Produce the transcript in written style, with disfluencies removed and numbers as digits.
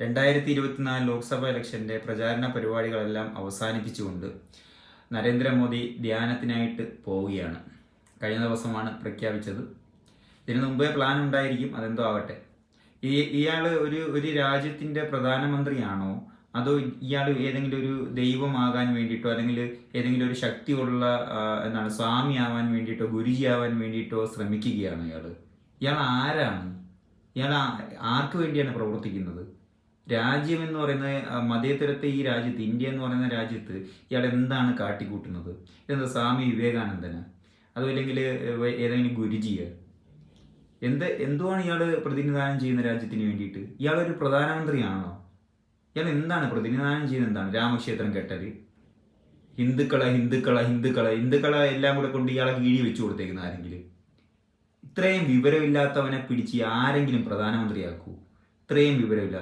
2024 ലോക്സഭാ ഇലക്ഷൻ്റെ പ്രചാരണ പരിപാടികളെല്ലാം അവസാനിപ്പിച്ചുകൊണ്ട് നരേന്ദ്രമോദി ധ്യാനത്തിനായിട്ട് പോവുകയാണ്. കഴിഞ്ഞ ദിവസമാണ് പ്രഖ്യാപിച്ചത്. ഇതിനു മുമ്പേ പ്ലാൻ ഉണ്ടായിരിക്കും, അതെന്തോ ആവട്ടെ. ഇയാൾ ഒരു രാജ്യത്തിൻ്റെ പ്രധാനമന്ത്രിയാണോ, അതോ ഇയാൾ ഏതെങ്കിലും ഒരു ദൈവമാകാൻ വേണ്ടിയിട്ടോ അല്ലെങ്കിൽ ഏതെങ്കിലും ഒരു ശക്തിയുള്ള സ്വാമി ആവാൻ വേണ്ടിയിട്ടോ ഗുരുജി ആവാൻ വേണ്ടിയിട്ടോ ശ്രമിക്കുകയാണ് ഇയാൾ ആരാണ്? ഇയാൾ ആർക്ക് വേണ്ടിയാണ് പ്രവർത്തിക്കുന്നത്? രാജ്യം എന്ന് പറയുന്ന മതേതരത്തെ ഈ രാജ്യത്ത്, ഇന്ത്യ എന്ന് പറയുന്ന രാജ്യത്ത് ഇയാൾ എന്താണ് കാട്ടിക്കൂട്ടുന്നത്? ഇതെന്താ സ്വാമി വിവേകാനന്ദന്, അതുമില്ലെങ്കിൽ ഏതെങ്കിലും ഗുരുജിയെ? എന്തുവാണ് ഇയാൾ പ്രതിനിധാനം ചെയ്യുന്ന രാജ്യത്തിന് വേണ്ടിയിട്ട്? ഇയാളൊരു പ്രധാനമന്ത്രിയാണോ? ഇയാൾ എന്താണ് പ്രതിനിധാനം ചെയ്യുന്നത്? എന്താണ് രാമക്ഷേത്രം കെട്ടല്, ഹിന്ദുക്കളെ എല്ലാം കൂടെ കൊണ്ട് ഇയാളെ കീഴി വെച്ചു കൊടുത്തേക്കുന്ന ആരെങ്കിലും? ഇത്രയും വിവരമില്ലാത്തവനെ പിടിച്ച് ആരെങ്കിലും പ്രധാനമന്ത്രിയാക്കൂ? ഇത്രയും വിവരമില്ല.